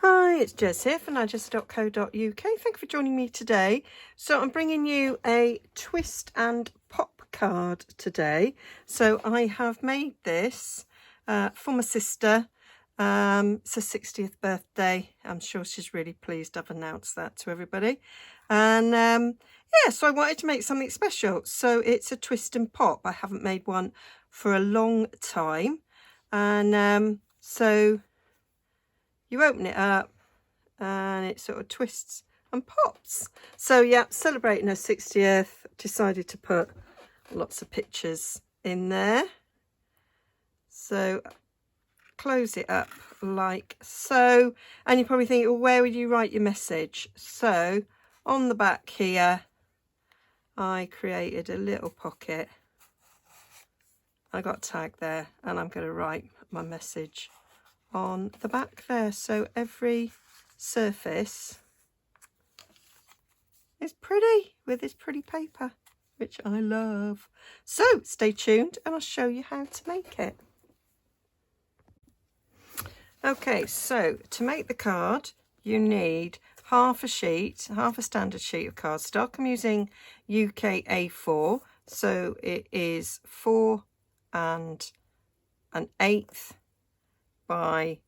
Hi, it's Jez here from Nigezza.co.uk. Thank you for joining me today. So I'm bringing you a twist and pop card today. So I have made this for my sister. It's her 60th birthday. I'm sure she's really pleased I've announced that to everybody. And yeah, so I wanted to make something special. So it's a twist and pop. I haven't made one for a long time. And so you open it up and it sort of twists and pops. So yeah, celebrating her 60th, decided to put lots of pictures in there. So close it up like so, and you probably think, well, where would you write your message? So on the back here I created a little pocket. I got a tag there and I'm going to write my message on the back there. So every surface is pretty with this pretty paper, which I love. So stay tuned and I'll show you how to make it. Okay, so to make the card you need half a standard sheet of cardstock. I'm using UK A4, so it is 4 1/8 by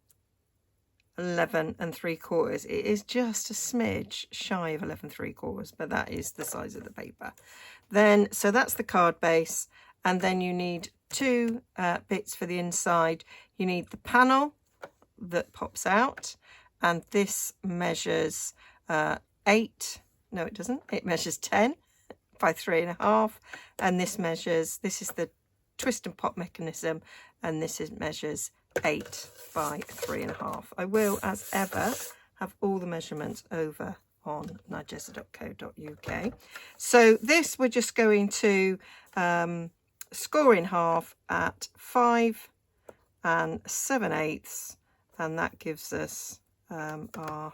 11 3/4. It is just a smidge shy of 11 3/4, but that is the size of the paper. Then, so that's the card base, and then you need two bits for the inside. You need the panel that pops out, and this measures 8. No, it doesn't. It measures 10 by 3.5, and this is the twist and pop mechanism, and this measures 8 by 3.5. I will, as ever, have all the measurements over on Nigezza.co.uk. So this we're just going to score in half at 5 7/8, and that gives us our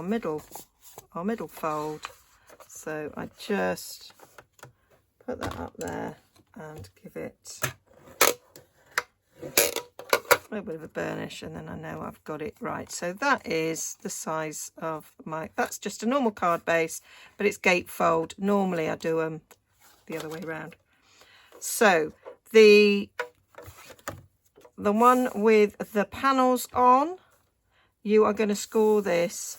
middle fold. So I just put that up there and give it a little bit of a burnish, and then I know I've got it right. So that is the size of that's just a normal card base, but it's gatefold. Normally I do them the other way around. So the one with the panels on, you are going to score this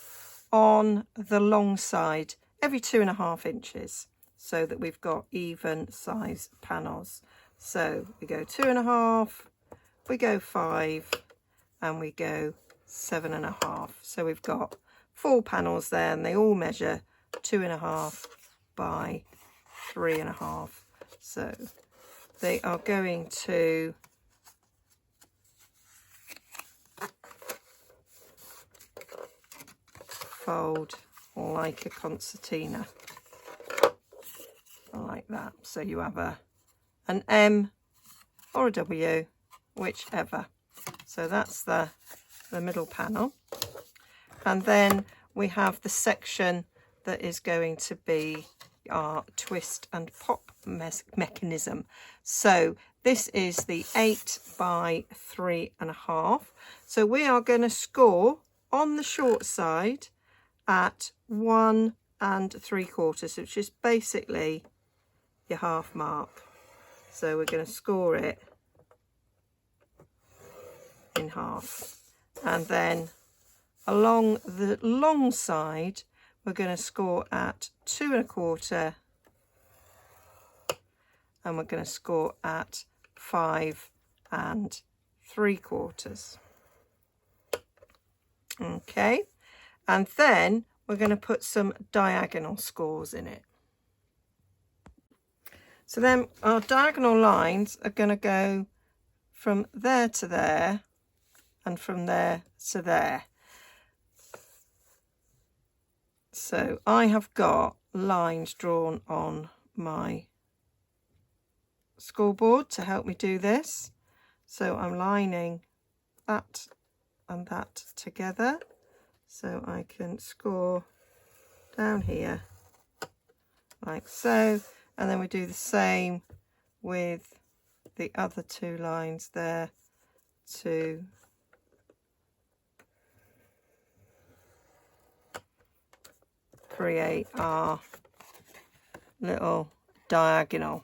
on the long side every 2.5 inches, so that we've got even size panels. So we go 2.5, we go 5, and we go 7.5. So we've got 4 panels there, and they all measure 2.5 by 3.5. So they are going to fold like a concertina, like that. So you have an M or a W, whichever. So that's the middle panel, and then we have the section that is going to be our twist and pop mechanism. So this is the 8 by 3.5. So we are going to score on the short side at 1 3/4, which is basically your half mark. So we're going to score it in half, and then along the long side we're going to score at 2 1/4, and we're going to score at 5 3/4. Okay, and then we're going to put some diagonal scores in it. So then our diagonal lines are going to go from there to there and from there to there. So I have got lines drawn on my scoreboard to help me do this. So I'm lining that and that together, so I can score down here like so, and then we do the same with the other 2 lines there to create our little diagonal.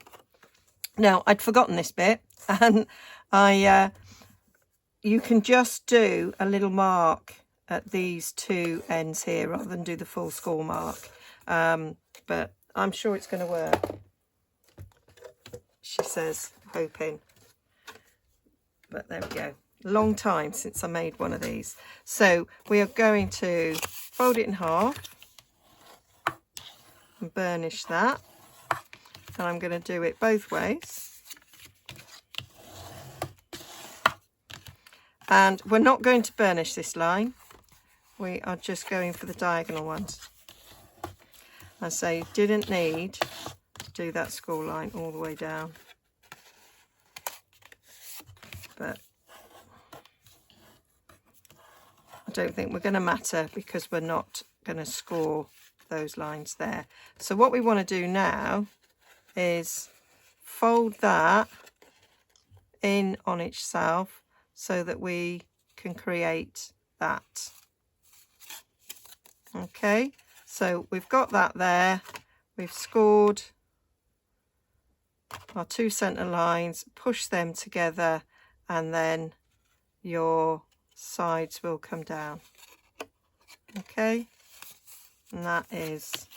Now, I'd forgotten this bit, and you can just do a little mark at these two ends here rather than do the full score mark. But I'm sure it's going to work, she says, hoping. But there we go. Long time since I made one of these. So we are going to fold it in half and burnish that. And I'm going to do it both ways. And we're not going to burnish this line. We are just going for the diagonal ones. I say, didn't need to do that score line all the way down. But I don't think we're going to matter because we're not going to score those lines there. So what we want to do now is fold that in on itself so that we can create that. Okay, so we've got that there. We've scored our two centre lines, push them together, and then your sides will come down. Okay, and that is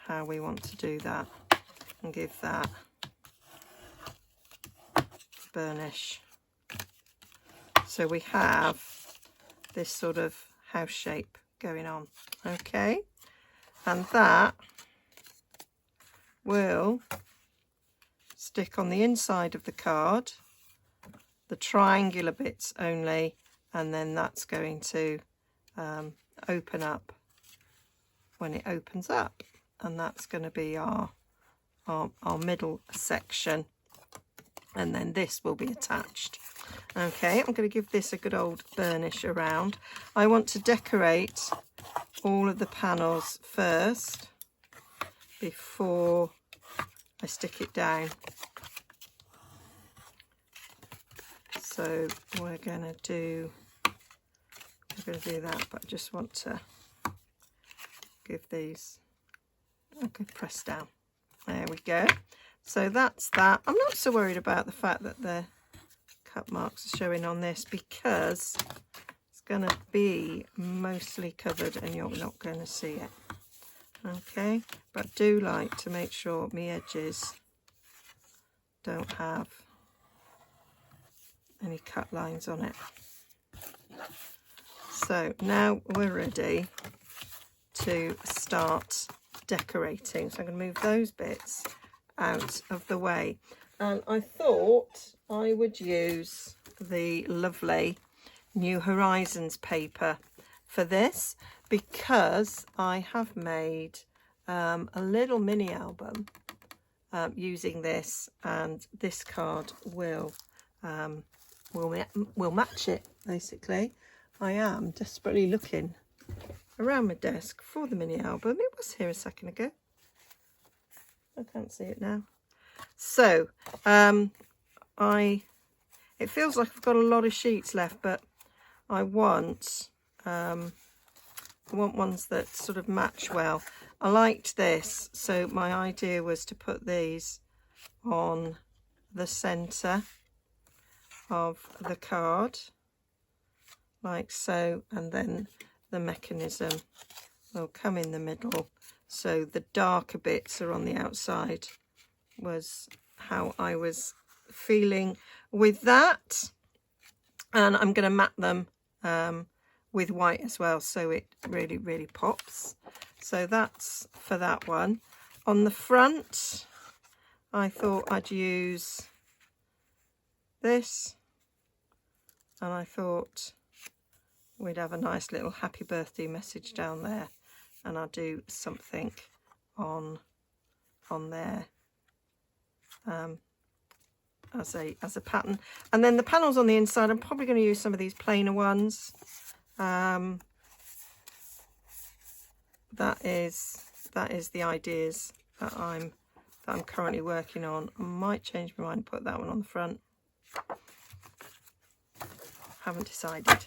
how we want to do that, and give that burnish. So we have this sort of house shape going on. Okay, and that will stick on the inside of the card, the triangular bits only, and then that's going to open up when it opens up, and that's going to be our middle section, and then this will be attached. Okay, I'm going to give this a good old burnish around. I want to decorate all of the panels first before I stick it down. So we're going to do that, but I just want to give these a good press down. There we go. So that's that. I'm not so worried about the fact that the cut marks are showing on this because it's going to be mostly covered and you're not going to see it. Okay, but do like to make sure my edges don't have any cut lines on it. So now we're ready to start decorating. So I'm going to move those bits out of the way. And I thought I would use the lovely New Horizons paper for this because I have made a little mini album using this, and this card will match it basically. I am desperately looking around my desk for the mini album. It was here a second ago. I can't see it now. So it feels like I've got a lot of sheets left, but I want ones that sort of match well. I liked this, so my idea was to put these on the centre of the card like so, and then the mechanism will come in the middle, so the darker bits are on the outside, was how I was feeling with that. And I'm going to mat them with white as well, so it really pops. So that's for that one. On the front I thought I'd use this, and I thought we'd have a nice little happy birthday message down there, and I'll do something on there as a pattern. And then the panels on the inside, I'm probably going to use some of these plainer ones. That is the ideas that I'm currently working on. I might change my mind and put that one on the front. Haven't decided.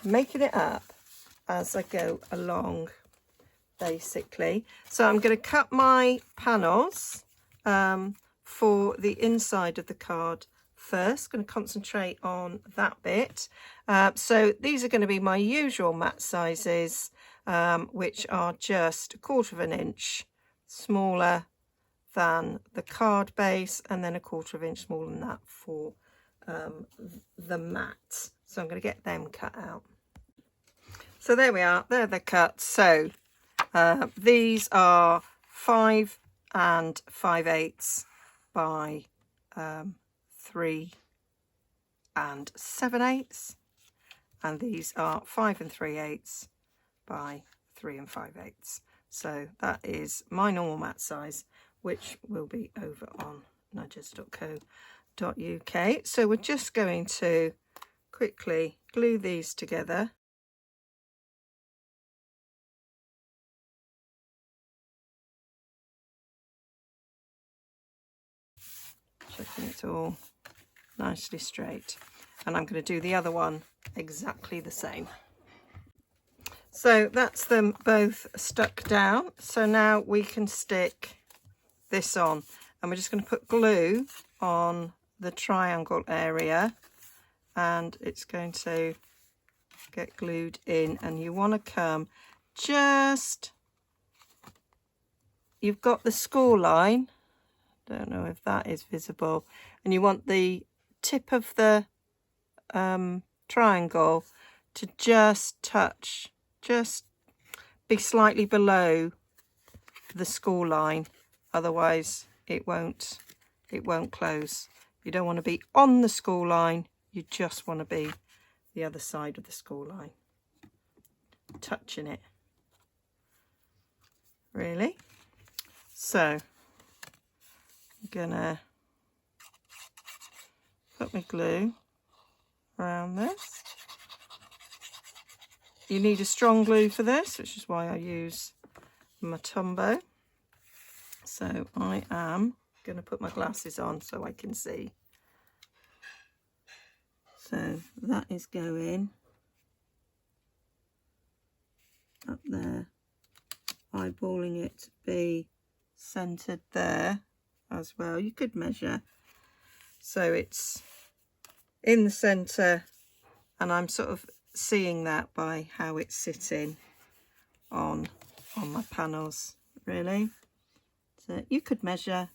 Making it up as I go along basically. So I'm going to cut my panels for the inside of the card first. Going to concentrate on that bit. So these are going to be my usual mat sizes, which are just 1/4 inch smaller than the card base, and then 1/4 inch smaller than that for the mat. So I'm going to get them cut out. So there we are, they're the cuts. So these are 5 5/8 by 3 7/8, and these are 5 3/8 by 3 5/8. So that is my normal mat size, which will be over on nigezza.co.uk. So we're just going to quickly glue these together. Checking it's all nicely straight. And I'm going to do the other one exactly the same. So that's them both stuck down. So now we can stick this on, and we're just going to put glue on the triangle area, and it's going to get glued in. And you want to come just, you've got the score line, don't know if that is visible, and you want the tip of the triangle to just touch, just be slightly below the score line, otherwise it won't close. You don't want to be on the score line, you just want to be the other side of the score line, touching it, really. So I'm gonna put my glue around this. You need a strong glue for this, which is why I use my Tombow. So I am going to put my glasses on so I can see. So that is going up there, eyeballing it to be centered there as well. You could measure so it's in the center, and I'm sort of seeing that by how it's sitting on my panels, really. So you could measure.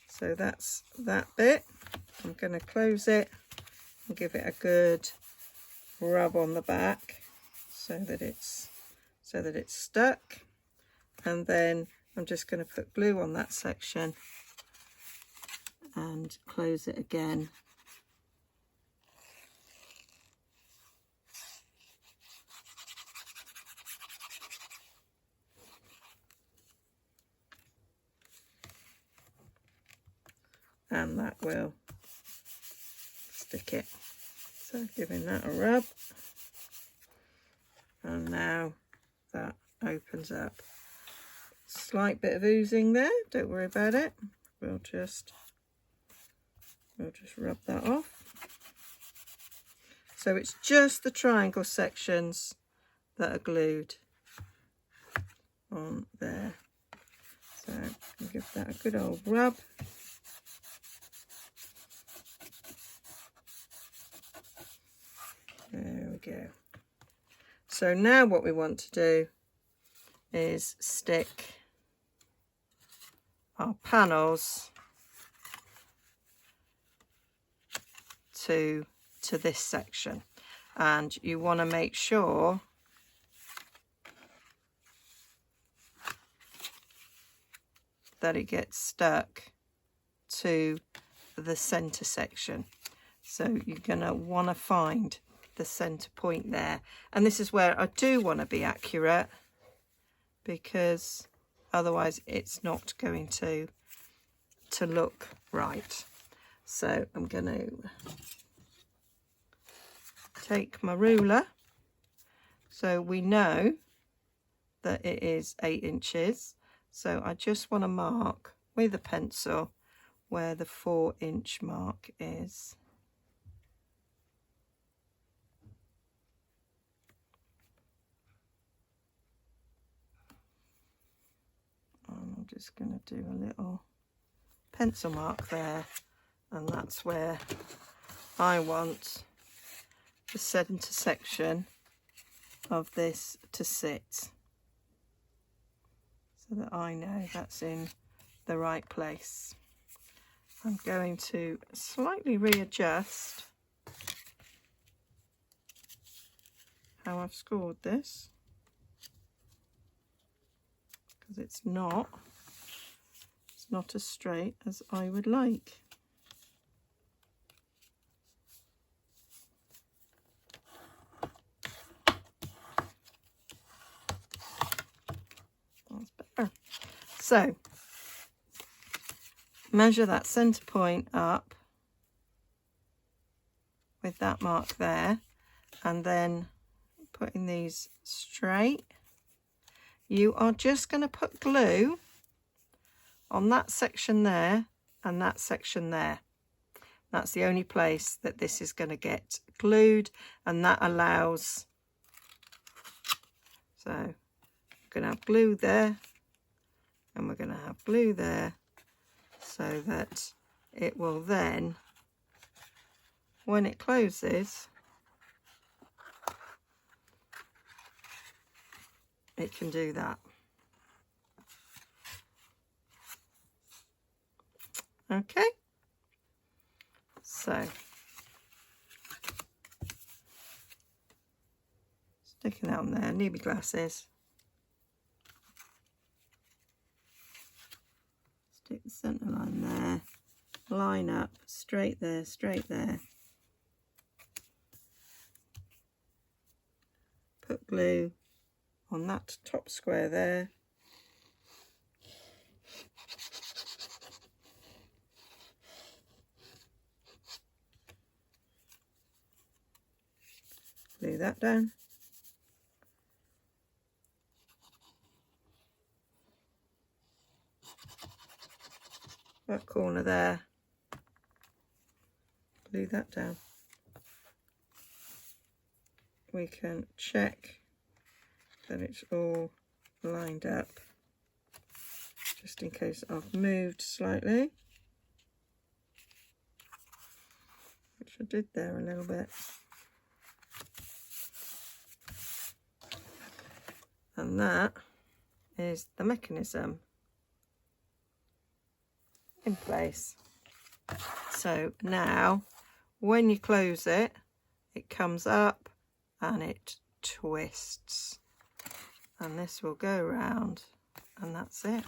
So that's that bit. I'm going to close it and give it a good rub on the back so that it's stuck, and then I'm just going to put glue on that section and close it again. And that will stick it. So giving that a rub, and now that opens up. Slight bit of oozing there, don't worry about it. We'll just rub that off. So it's just the triangle sections that are glued on there. So I'll give that a good old rub. There we go. So now what we want to do is stick our panels to this section, and you want to make sure that it gets stuck to the center section. So you're going to want to find the center point there, and this is where I do want to be accurate, because otherwise it's not going to look right. So I'm going to take my ruler, so we know that it is 8 inches. So I just want to mark with a pencil where the 4-inch mark is. just going to do a little pencil mark there, and that's where I want the centre section of this to sit, so that I know that's in the right place. I'm going to slightly readjust how I've scored this, because it's not as straight as I would like. That's better. So measure that centre point up with that mark there, and then putting these straight. You are just going to put glue on that section there and that section there. That's the only place that this is going to get glued, and that allows, so we're going to have glue there and we're going to have glue there, so that it will then, when it closes, it can do that. Okay, so sticking that on there, need my glasses. Stick the centre line there, line up, straight there, put glue on that top square there, glue that down, that corner there, glue that down. We can check that it's all lined up, just in case I've moved slightly, which I did there a little bit. And that is the mechanism in place. So now when you close it, it comes up and it twists, and this will go around, and that's it.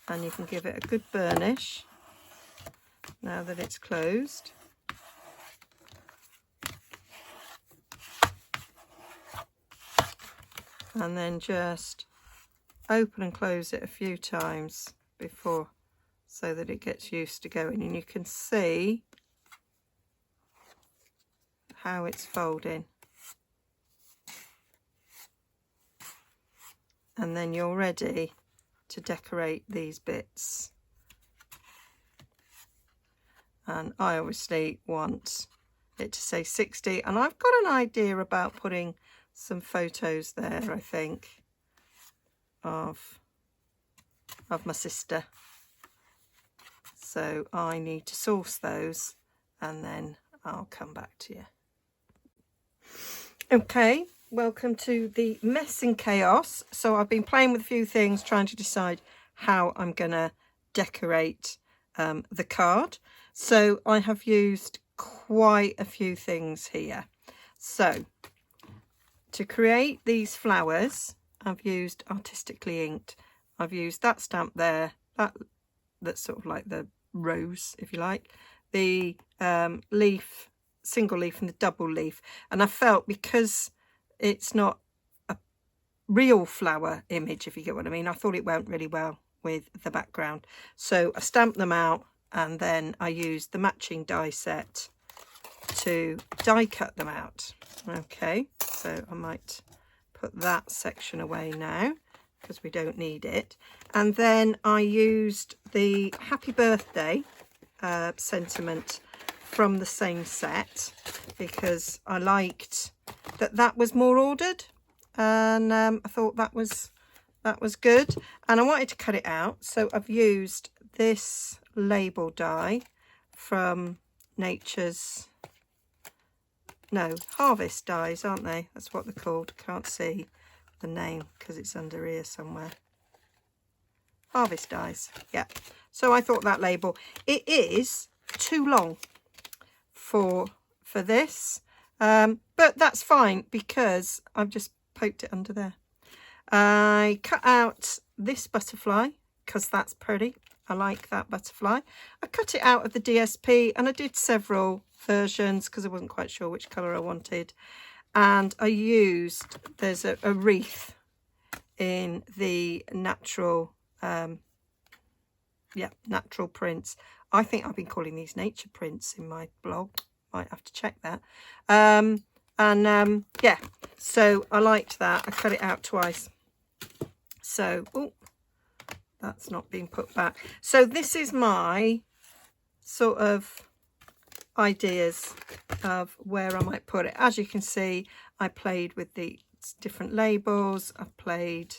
And you can give it a good burnish now that it's closed. And then just open and close it a few times before, so that it gets used to going, and you can see how it's folding. And then you're ready to decorate these bits. And I obviously want it to say 60, and I've got an idea about putting some photos there, I think, of my sister. So I need to source those, and then I'll come back to you. Okay, welcome to the mess and chaos. So I've been playing with a few things, trying to decide how I'm gonna decorate the card. So I have used quite a few things here. So to create these flowers, I've used Artistically Inked. I've used that stamp there, that's sort of like the rose, if you like, the leaf, single leaf, and the double leaf. And I felt, because it's not a real flower image, if you get what I mean, I thought it went really well with the background. So I stamped them out, and then I used the matching die set to die cut them out. Okay, so I might put that section away now, because we don't need it. And then I used the happy birthday sentiment from the same set, because I liked that was more ordered, and I thought that was good. and I wanted to cut it out, so I've used this label die from Harvest dies, aren't they? That's what they're called. Can't see the name because it's under here somewhere. Harvest dies, yeah. So I thought that label, it is too long for this, but that's fine because I've just poked it under there. I cut out this butterfly because that's pretty. I like that butterfly. I cut it out of the DSP and I did several versions because I wasn't quite sure which colour I wanted. And I used, there's a wreath in the natural, natural prints. I think I've been calling these nature prints in my blog. Might have to check that. Yeah, so I liked that. I cut it out twice. So, oh, that's not being put back. So this is my sort of ideas of where I might put it. As you can see, I played with the different labels. I played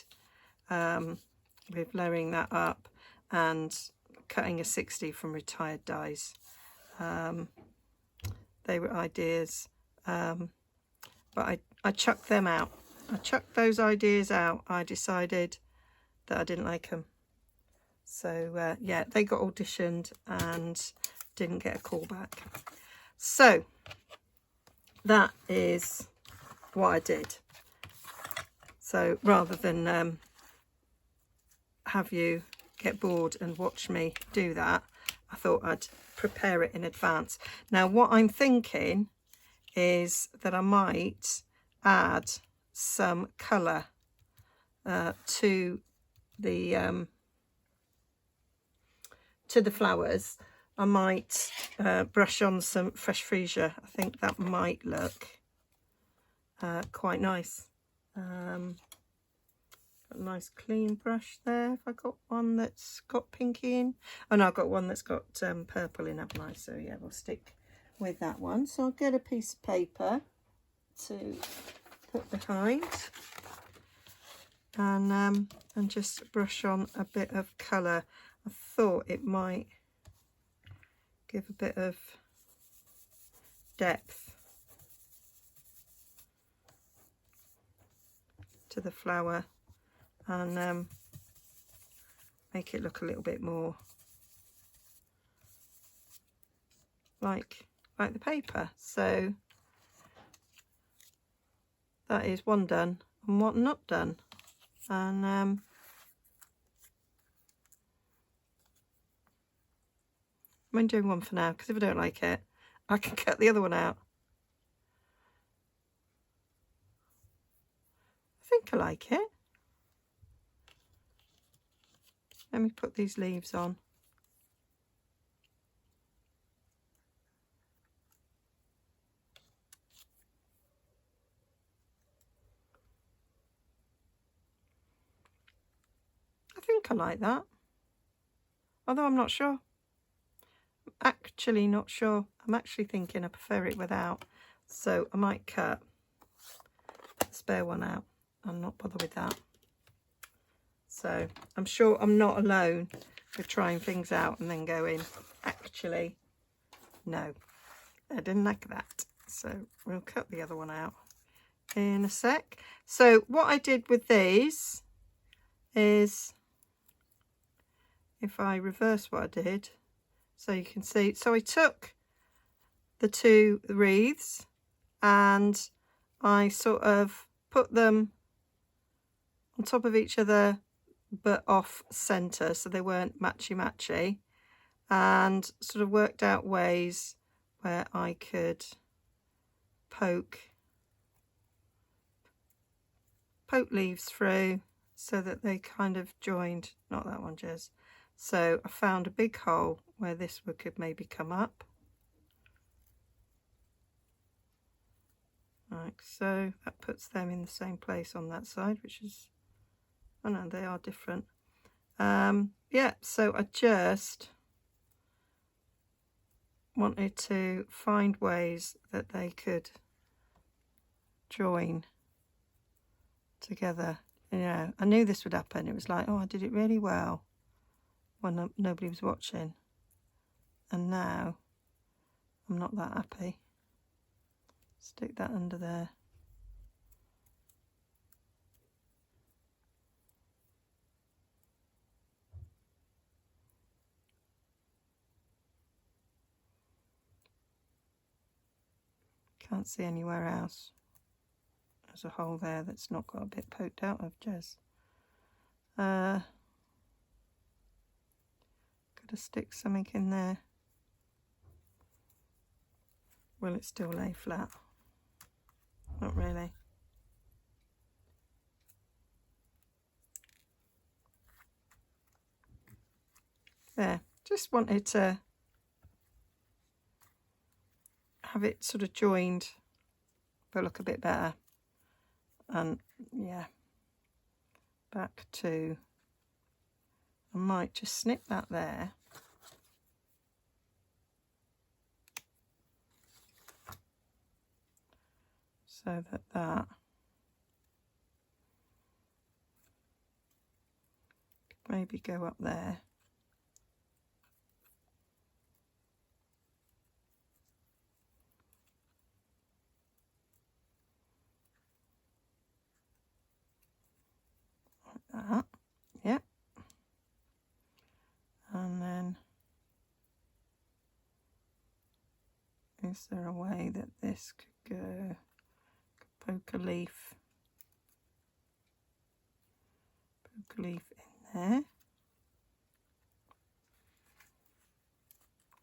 with layering that up and cutting a 60 from retired dies. They were ideas, but I chucked them out. I chucked those ideas out. I decided that I didn't like them. So yeah, they got auditioned and didn't get a call back. So that is what I did. So rather than have you get bored and watch me do that, I thought I'd prepare it in advance. Now what I'm thinking is that I might add some colour to the flowers. I might brush on some fresh freesia. I think that might look quite nice. Got a nice clean brush there. Have I got one that's got pinky in? Oh no, I've got one that's got purple in, haven't I? So yeah, we'll stick with that one. So I'll get a piece of paper to put behind and just brush on a bit of colour. I thought it might give a bit of depth to the flower and make it look a little bit more like the paper. So that is one done and one not done. And I'm doing one for now because if I don't like it, I can cut the other one out. I think I like it. Let me put these leaves on. I think I like that. Although I'm not sure. I'm actually not sure. I'm actually thinking I prefer it without. So I might cut the spare one out and not bother with that. So I'm sure I'm not alone with trying things out and then going, actually, no, I didn't like that. So we'll cut the other one out in a sec. So what I did with these is, if I reverse what I did, so you can see, so I took the two wreaths and I sort of put them on top of each other but off centre, so they weren't matchy and sort of worked out ways where I could poke leaves through so that they kind of joined. Not that one, Jez. So I found a big hole where this one could maybe come up like so. That puts them in the same place on that side, which is, oh no, they are different. Yeah, so I just wanted to find ways that they could join together You know, I knew this would happen. It was like, oh, I did it really well when nobody was watching. And now I'm not that happy. Stick that under there. Can't see anywhere else. There's a hole there that's not got a bit poked out of, Jez. Gotta stick something in there. Will it still lay flat? Not really. There, just wanted to have it sort of joined but look a bit better. And yeah, back to, I might just snip that there. So that that could maybe go up there. Like that, yeah. And then, is there a way that this could go? Could poke a leaf. Poke a leaf in there.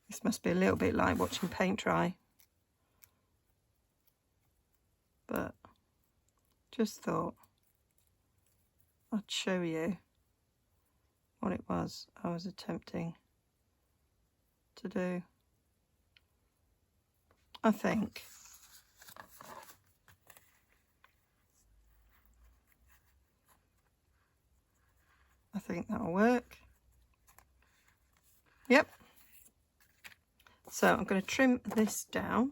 This must be a little bit like watching paint dry. But just thought I'd show you what it was I was attempting to do. I think that'll work. Yep. So I'm going to trim this down.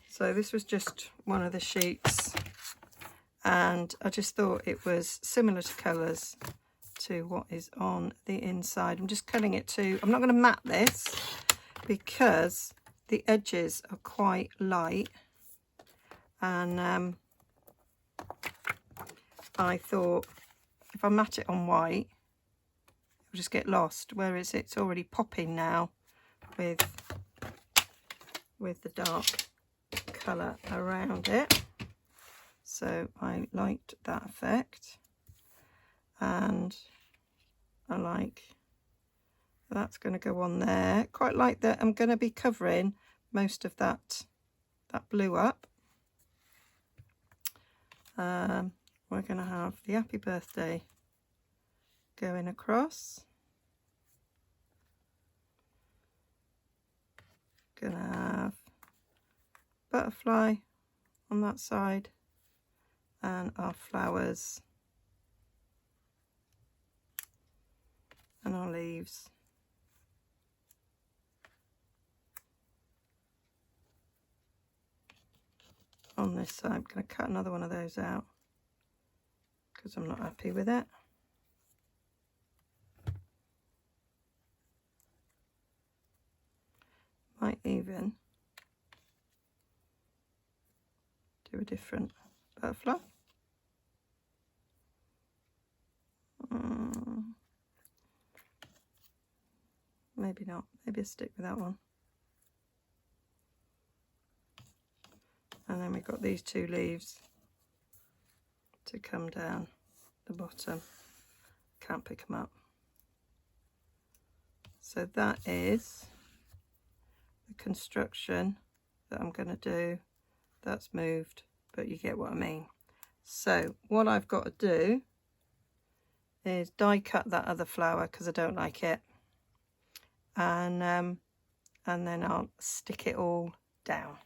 So this was just one of the sheets, and I just thought it was similar to colours to what is on the inside. I'm just cutting it to, I'm not going to mat this because the edges are quite light, and I thought if I mat it on white it'll just get lost, whereas it's already popping now with the dark colour around it. So I liked that effect, and I like that's going to go on there. Quite like that. I'm going to be covering most of that blue up. We're going to have the happy birthday going across. Going to have butterfly on that side and our flowers and our leaves. On this side, I'm going to cut another one of those out because I'm not happy with it. Might even do a different butterfly. Maybe not. Maybe I'll stick with that one. And then we've got these two leaves to come down the bottom. Can't pick them up. So that is the construction that I'm going to do. That's moved, but you get what I mean. So what I've got to do is die cut that other flower because I don't like it, and then I'll stick it all down.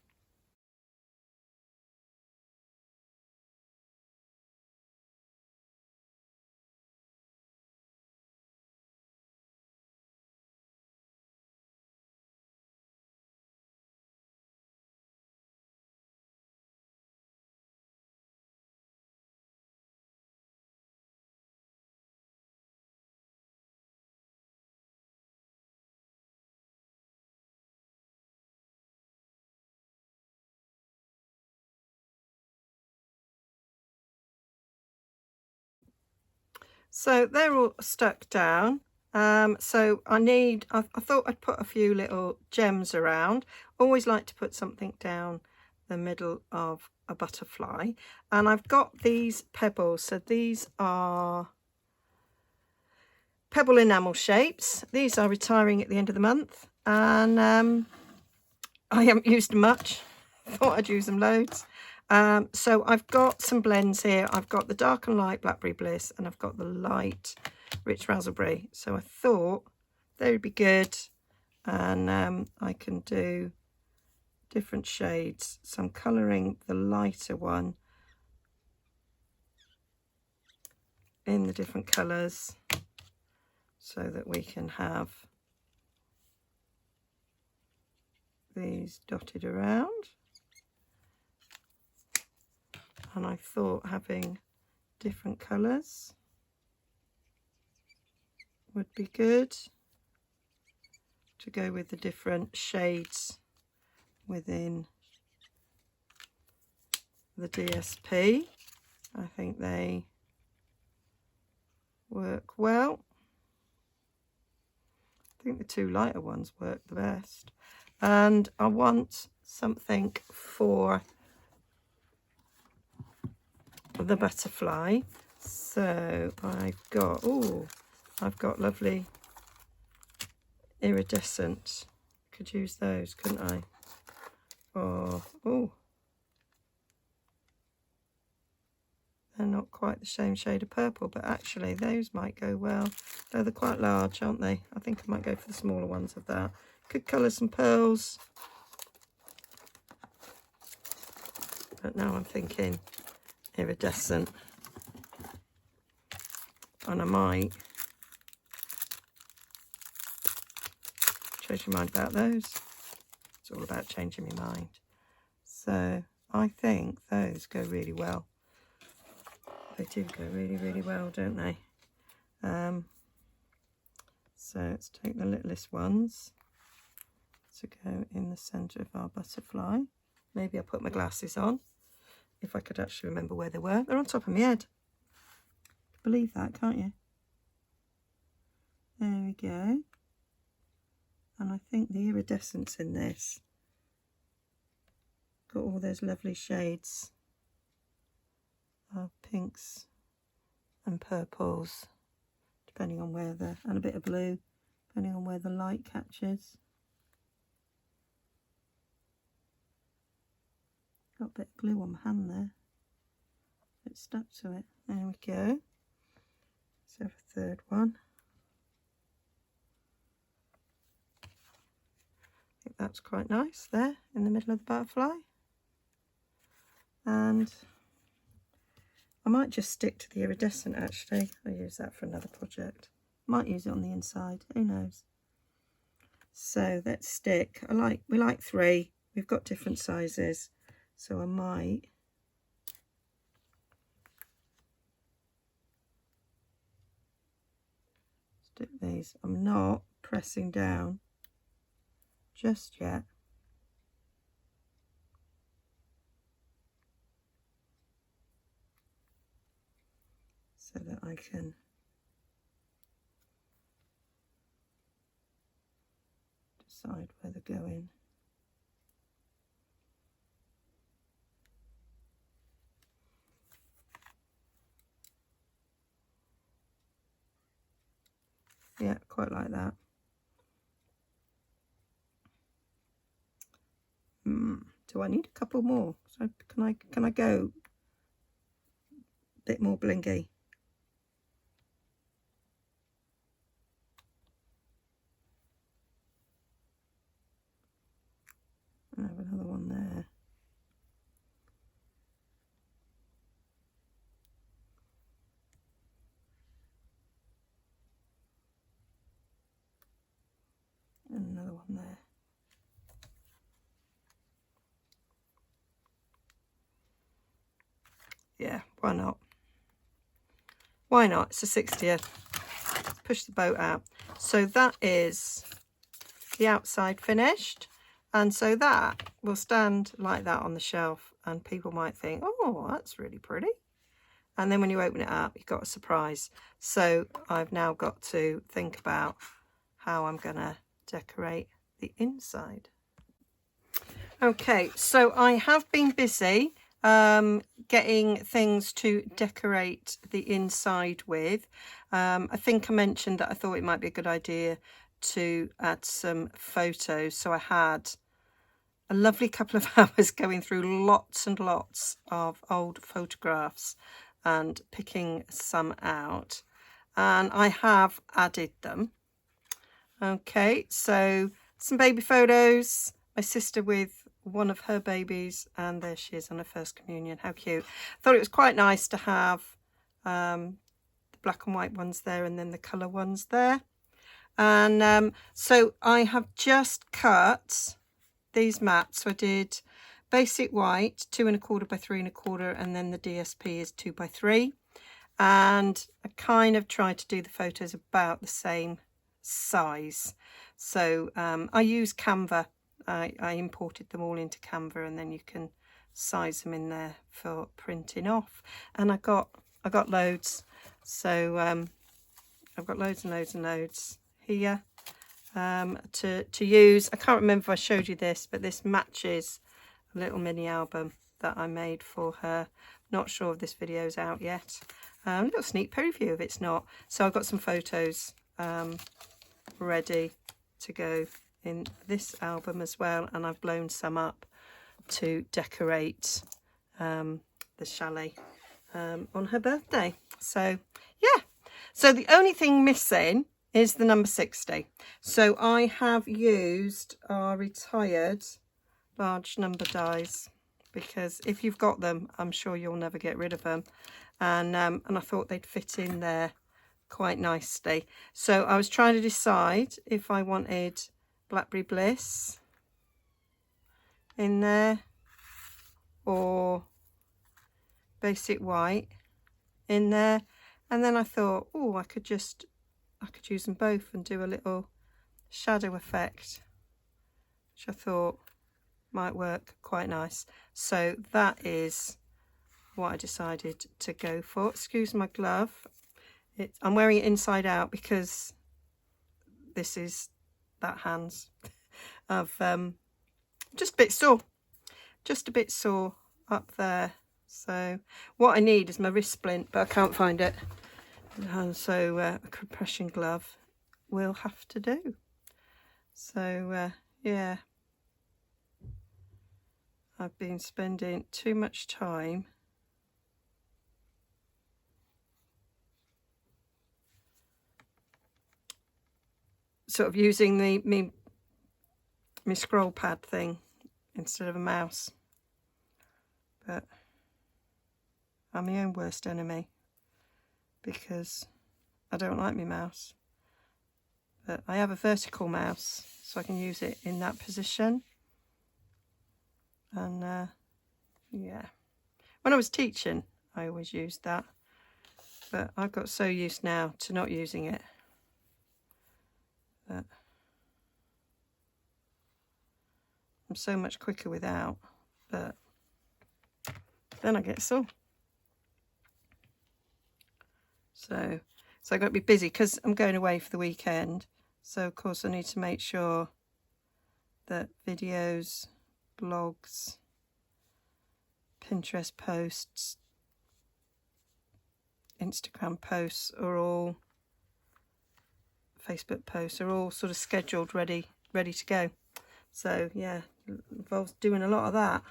So they're all stuck down. So I thought I'd put a few little gems around. Always like to put something down the middle of a butterfly. And I've got these pebbles. So these are pebble enamel shapes. These are retiring at the end of the month. And I haven't used them much. Thought I'd use them loads. So I've got some blends here. I've got the dark and light Blackberry Bliss, and I've got the light Rich Raspberry. So I thought they would be good, and I can do different shades. So I'm colouring the lighter one in the different colours so that we can have these dotted around. And I thought having different colours would be good to go with the different shades within the DSP. I think they work well. I think the two lighter ones work the best. And I want something for the butterfly. So I've got lovely iridescent. Could use those, couldn't I? Oh, they're not quite the same shade of purple, but actually those might go well. Though they're quite large, aren't they? I think I might go for the smaller ones of that. Could colour some pearls. But now I'm thinking iridescent. And I might change my mind about those. It's all about changing my mind. So I think those go really well. They do go really, really well, don't they? So let's take the littlest ones to go in the centre of our butterfly. Maybe I'll put my glasses on, if I could actually remember where they were. They're on top of my head. Believe that, can't you? There we go. And I think the iridescence in this got all those lovely shades of pinks and purples, depending on where and a bit of blue, depending on where the light catches. Got a bit of glue on my hand there. It's stuck to it. There we go. So a third one. I think that's quite nice there in the middle of the butterfly. And I might just stick to the iridescent actually. I'll use that for another project. Might use it on the inside, who knows. So let's stick. We like 3. We've got different sizes. So I might stick these. I'm not pressing down just yet. So that I can decide where they're going. Yeah, quite like that. Do I need a couple more? So can I go a bit more blingy? I have another one there. And another one there. Yeah, why not? Why not? It's the 60th. Push the boat out. So that is the outside finished. And so that will stand like that on the shelf. And people might think, oh, that's really pretty. and then when you open it up, you've got a surprise. So I've now got to think about how I'm gonna decorate the inside. Okay, so I have been busy getting things to decorate the inside with. I think I mentioned that I thought it might be a good idea to add some photos. So I had a lovely couple of hours going through lots and lots of old photographs and picking some out, and I have added them. Okay, so some baby photos, my sister with one of her babies, and there she is on her first communion. How cute. Thought it was quite nice to have the black and white ones there and then the colour ones there. And so I have just cut these mats. So I did basic white 2 1/4 by 3 1/4, and then the DSP is 2 by 3, and I kind of tried to do the photos about the same size. So I use Canva. I imported them all into Canva, and then you can size them in there for printing off. And I got loads. So I've got loads and loads and loads here to use. I can't remember if I showed you this, but this matches a little mini album that I made for her. Not sure if this video is out yet. A little sneak preview if it's not. So I've got some photos ready to go in this album as well, and I've blown some up to decorate the chalet on her birthday. So yeah, so the only thing missing is the number 60. So I have used our retired large number dies, because if you've got them, I'm sure you'll never get rid of them, and I thought they'd fit in there quite nicely. So I was trying to decide if I wanted Blackberry Bliss in there or basic white in there, and then I thought, oh, I could use them both and do a little shadow effect, which I thought might work quite nice. So that is what I decided to go for. Excuse my glove. I'm wearing it inside out because this is that hands of just a bit sore up there. So what I need is my wrist splint, but I can't find it, and so a compression glove will have to do. So yeah, I've been spending too much time sort of using me scroll pad thing instead of a mouse, but I'm my own worst enemy because I don't like my mouse. But I have a vertical mouse, so I can use it in that position. And yeah, when I was teaching, I always used that, but I've got so used now to not using it that I'm so much quicker without, but then I get sore. So I've got to be busy because I'm going away for the weekend. So of course I need to make sure that videos, blogs, Pinterest posts, Instagram posts are all, Facebook posts are all sort of scheduled, ready to go. So yeah, involves doing a lot of that,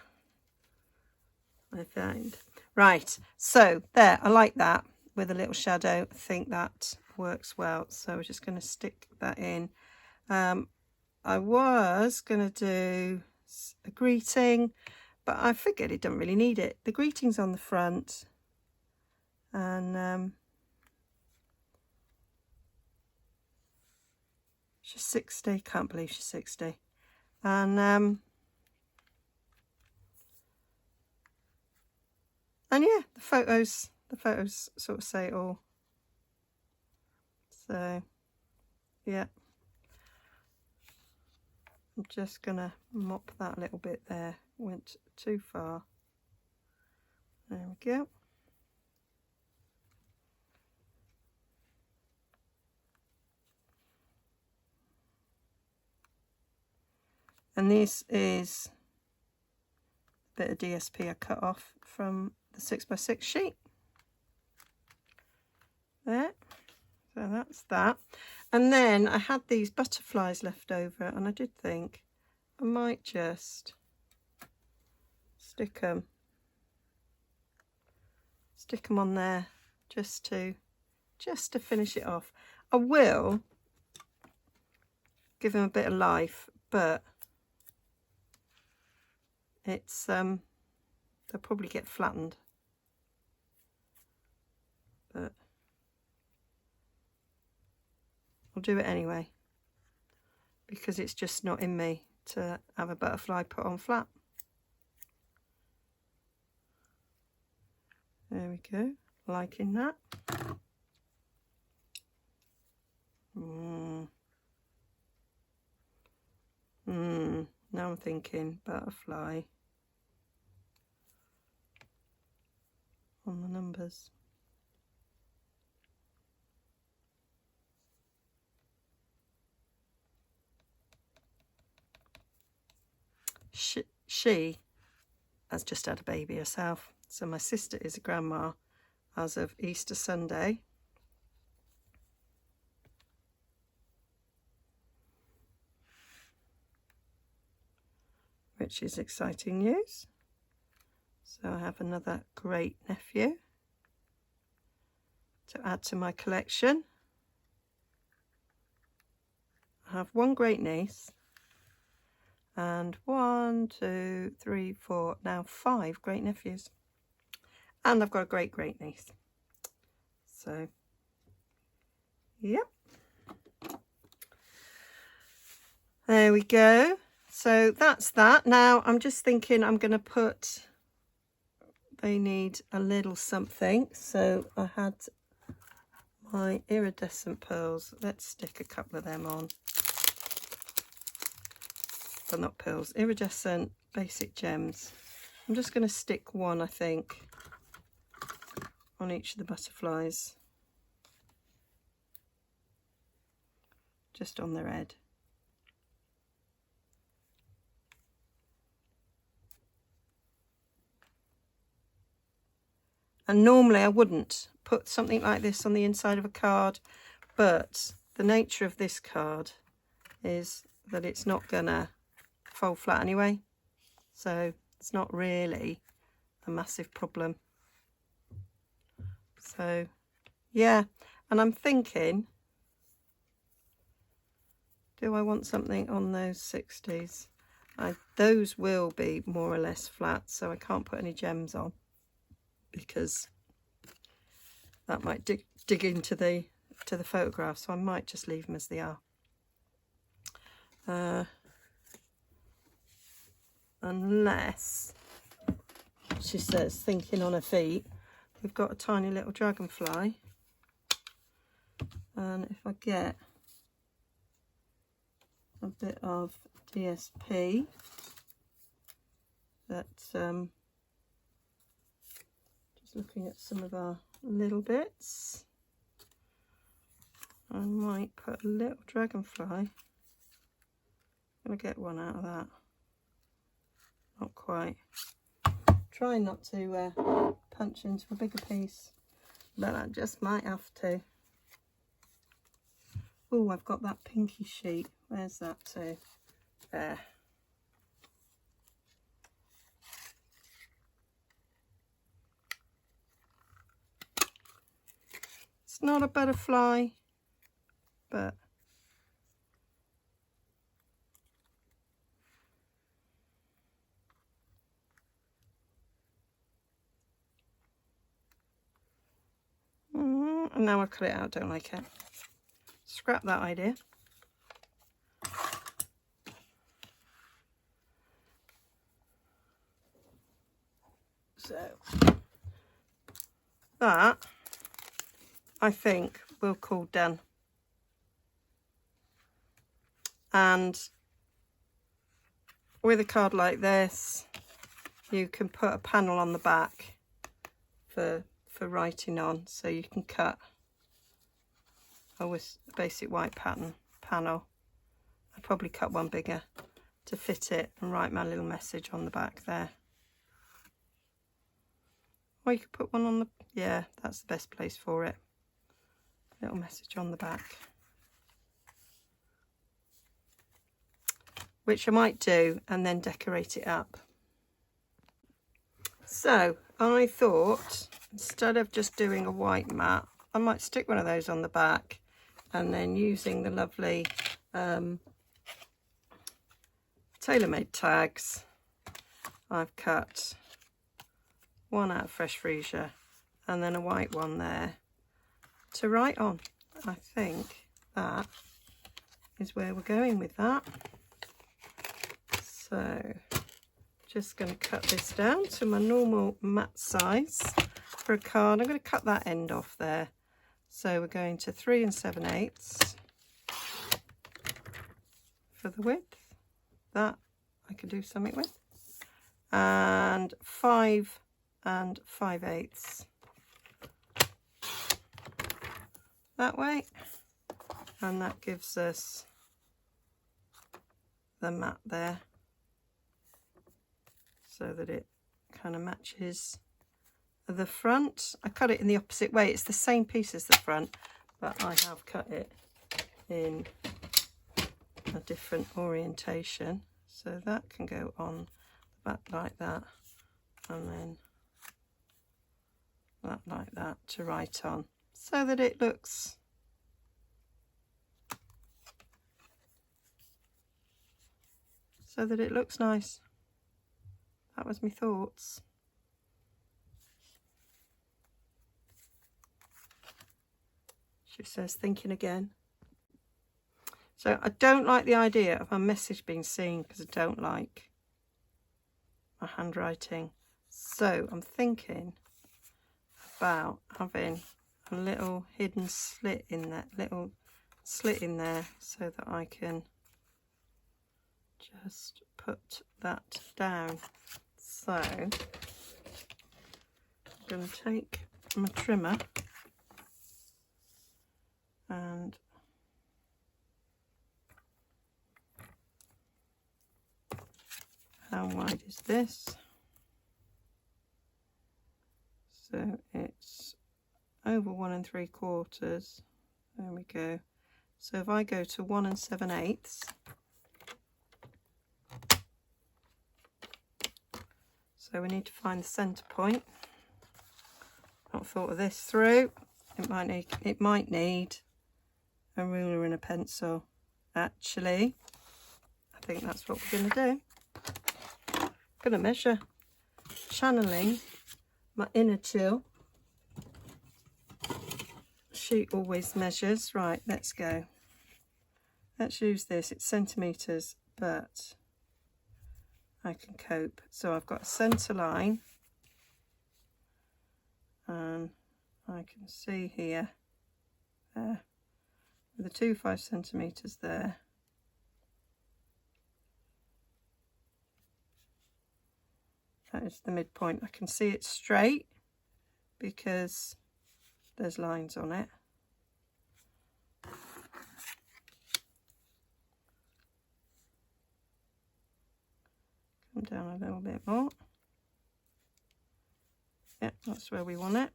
I find. Right, so there, I like that with a little shadow. I think that works well. So we're just going to stick that in. I was going to do a greeting, but I figured it doesn't really need it. The greeting's on the front, and she's 60. Can't believe she's 60. And yeah, the photos sort of say it all. So yeah, I'm just gonna mop that a little bit there. Went too far. There we go. And this is a bit of DSP I cut off from the 6x6 sheet. There. So that's that. And then I had these butterflies left over, and I did think I might just stick them on there just to finish it off. I will give them a bit of life, but it's they'll probably get flattened. But I'll do it anyway, because it's just not in me to have a butterfly put on flat. There we go, liking that. Now I'm thinking butterfly on the numbers. She has just had a baby herself. So my sister is a grandma as of Easter Sunday. Which is exciting news. So I have another great nephew to add to my collection. I have one great niece and 1, 2, 3, 4, now 5 great nephews. And I've got a great niece. So, yep. There we go. So that's that. Now I'm just thinking I'm going to put, they need a little something. So I had my iridescent pearls. Let's stick a couple of them on. But not pearls, iridescent basic gems. I'm just going to stick one, I think, on each of the butterflies. Just on their head. And normally I wouldn't put something like this on the inside of a card, but the nature of this card is that it's not gonna fold flat anyway, so it's not really a massive problem. So yeah, and I'm thinking, do I want something on those 60s? Those will be more or less flat, so I can't put any gems on, because that might dig into the photograph, so I might just leave them as they are. Unless she says, thinking on her feet, we've got a tiny little dragonfly, and if I get a bit of DSP that looking at some of our little bits, I might put a little dragonfly. I'm gonna get one out of that. Not quite. Try not to punch into a bigger piece, but I just might have to. Oh, I've got that pinky sheet. Where's that to? There. Not a butterfly, but and now I cut it out, don't like it. Scrap that idea. So that, I think, we'll call done. And with a card like this, you can put a panel on the back for writing on, so you can cut with a basic white pattern panel. I'd probably cut one bigger, to fit it and write my little message on the back there. Or you could put one on the, yeah, that's the best place for it. Little message on the back. Which I might do and then decorate it up. So I thought, instead of just doing a white mat, I might stick one of those on the back, and then using the lovely tailor-made tags, I've cut one out of fresh freesia and then a white one there to write on. I think that is where we're going with that. So just going to cut this down to my normal mat size for a card. I'm going to cut that end off there. So we're going to 3 7/8 for the width. That I can do something with. And 5 5/8 that way. And that gives us the mat there, so that it kind of matches the front. I cut it in the opposite way. It's the same piece as the front, but I have cut it in a different orientation. So that can go on the back like that, and then that like that to write on, so that it looks nice. That was my thoughts. She says, thinking again. So I don't like the idea of my message being seen, because I don't like my handwriting. So I'm thinking about having a little hidden slit in that little slit in there, so that I can just put that down. So I'm going to take my trimmer and how wide is this? So it's over 1 3/4. There we go. So if I go to 1 7/8, so we need to find the centre point. Not thought of this through. It might need a ruler and a pencil. Actually, I think that's what we're going to do. I'm going to measure, channeling my inner chill. She always measures. Right, let's go. Let's use this. It's centimetres, but I can cope. So I've got a centre line, and I can see here, there, with the 2 5 centimetres there. That is the midpoint. I can see it straight because there's lines on it. Come down a little bit more. Yep, that's where we want it.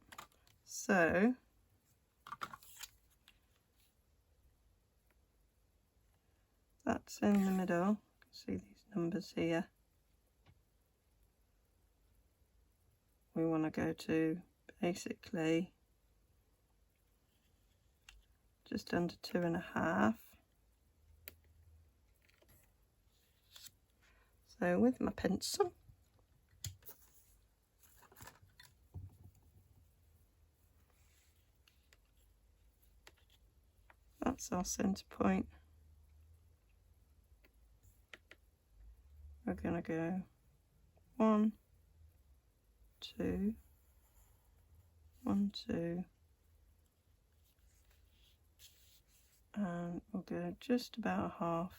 So that's in the middle. You can see these numbers here. We want to go to basically just under 2.5. So with my pencil, that's our centre point. We're going to go 1 2 1 2, and we'll go just about a half.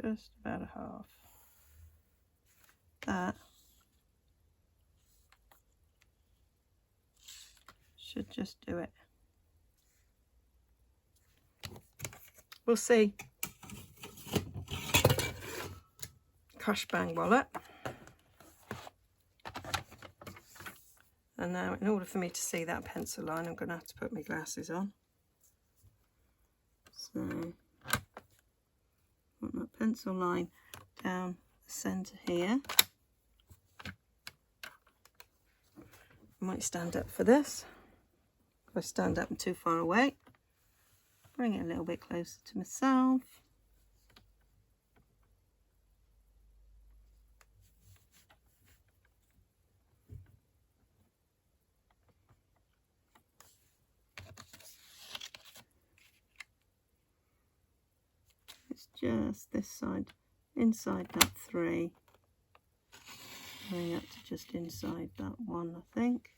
Just about a half. That should just do it. Crash Bang wallet. And now, in order for me to see that pencil line, I'm going to have to put my glasses on. So, put that pencil line down the centre here. I might stand up for this. If I stand up, I'm too far away. Bring it a little bit closer to myself. It's just this side, inside that 3. Bring up to just inside that 1, I think.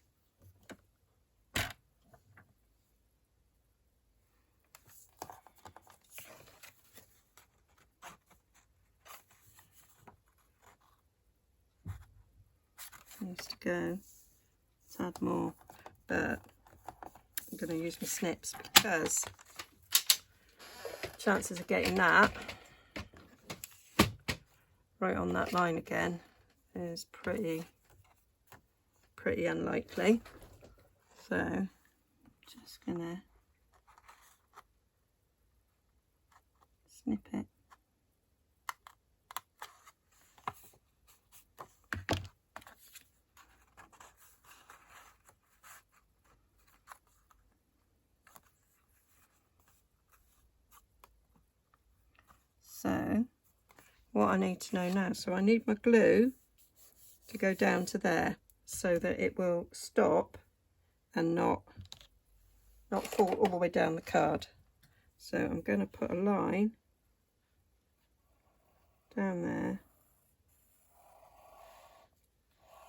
Needs to go. Let's add more, but I'm going to use my snips because chances of getting that right on that line again is pretty unlikely. So just gonna snip it. So what I need to know now, so I need my glue to go down to there so that it will stop and not fall all the way down the card. So I'm going to put a line down there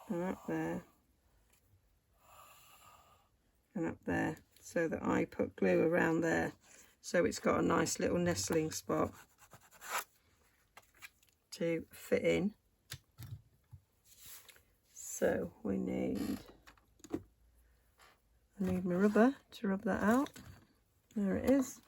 and up there and up there, so that I put glue around there so it's got a nice little nestling spot to fit in. So I need my rubber to rub that out. There it is.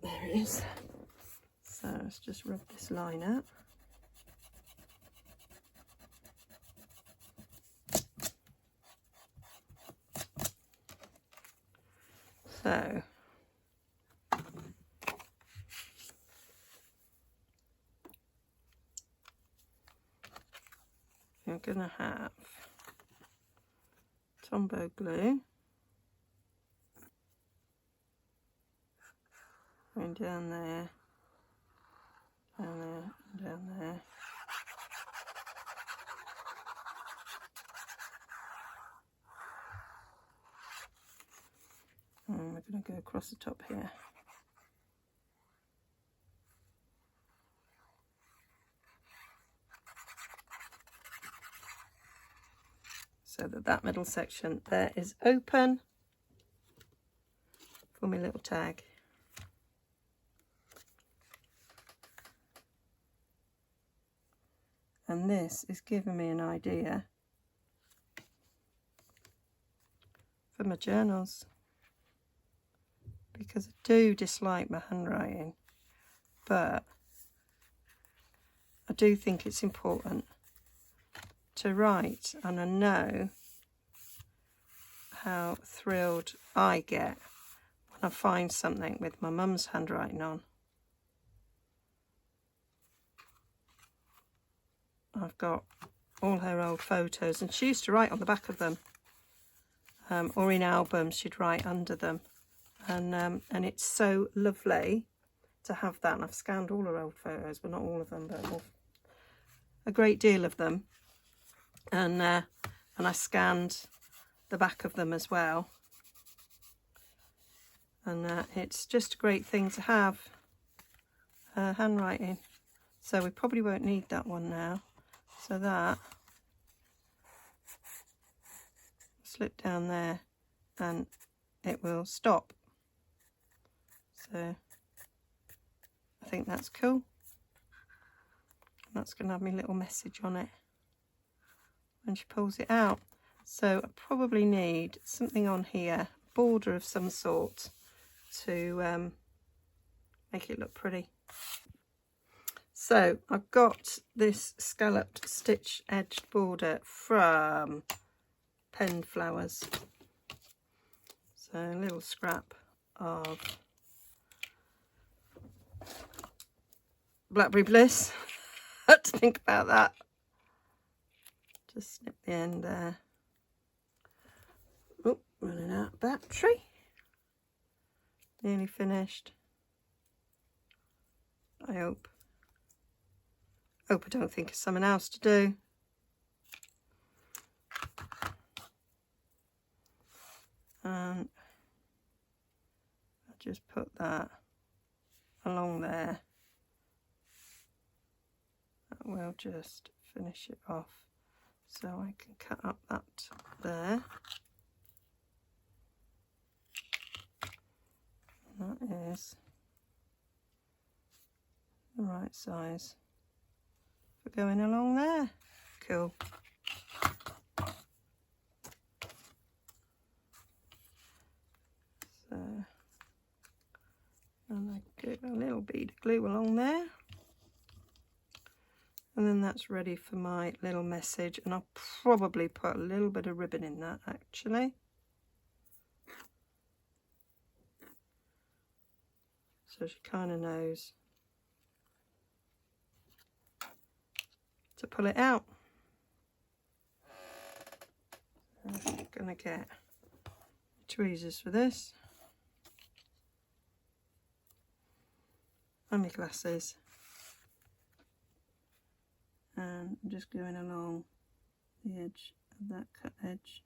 There it is. So let's just rub this line out. So you're going to have Tombow glue going down there, down there, and down there. And we're going to go across the top here. So that middle section there is open for my little tag. And this is giving me an idea for my journals, because I do dislike my handwriting, but I do think it's important to write, and I know how thrilled I get when I find something with my mum's handwriting on. I've got all her old photos, and she used to write on the back of them, or in albums she'd write under them, and it's so lovely to have that. And I've scanned all her old photos, well, not all of them, but a great deal of them, and I scanned the back of them as well, and it's just a great thing to have, handwriting. So we probably won't need that one now. So that slip down there and it will stop. So I think that's cool. That's going to have my little message on it when she pulls it out. So I probably need something on here, border of some sort to make it look pretty. So I've got this scalloped stitch edged border from Pen Flowers. So a little scrap of Blackberry Bliss. Had to think about that. Just snip the end there. Oh, running out of battery. Nearly finished. I hope I don't think of something else to do. And I just put that along there. That will just finish it off. So I can cut up that there. And that is the right size for going along there. Cool. So, and I get a little bead of glue along there. And then that's ready for my little message. And I'll probably put a little bit of ribbon in that actually. So she kind of knows to pull it out. I'm going to get tweezers for this. And my glasses. And I'm just going along the edge of that cut edge.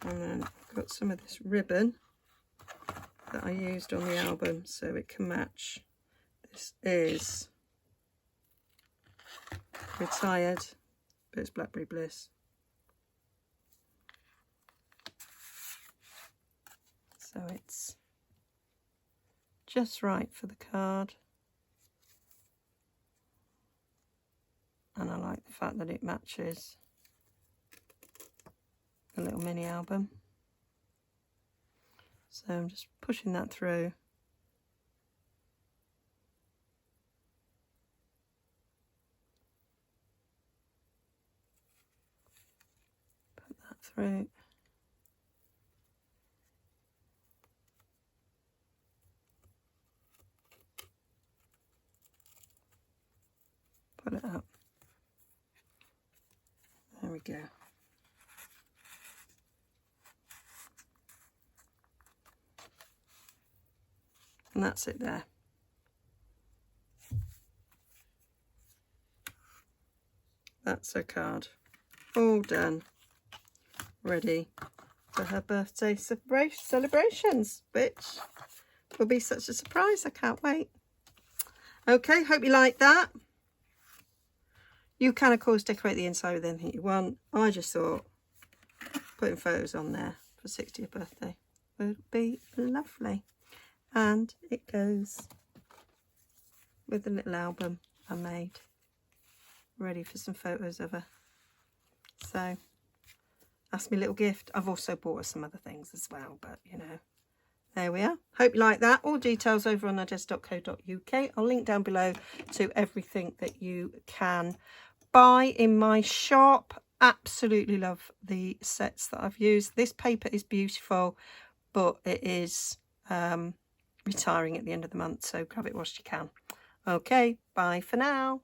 And then I've got some of this ribbon that I used on the album so it can match. This is Retired, but it's Blackberry Bliss. So it's just right for the card. And I like the fact that it matches the little mini album. So I'm just pushing that through. Put that through. Pull it up. There we go. And that's it there. That's her card. All done. Ready for her birthday celebrations, which will be such a surprise. I can't wait. Okay, hope you like that. You can, of course, decorate the inside with anything you want. I just thought putting photos on there for 60th birthday would be lovely. And it goes with the little album I made, ready for some photos of her. So that's my little gift. I've also bought her some other things as well, but you know, there we are. Hope you like that. All details over on nigezza.co.uk. I'll link down below to everything that you can buy in my shop. Absolutely love the sets that I've used. This paper is beautiful, but it is retiring at the end of the month, so grab it whilst you can. Okay, bye for now.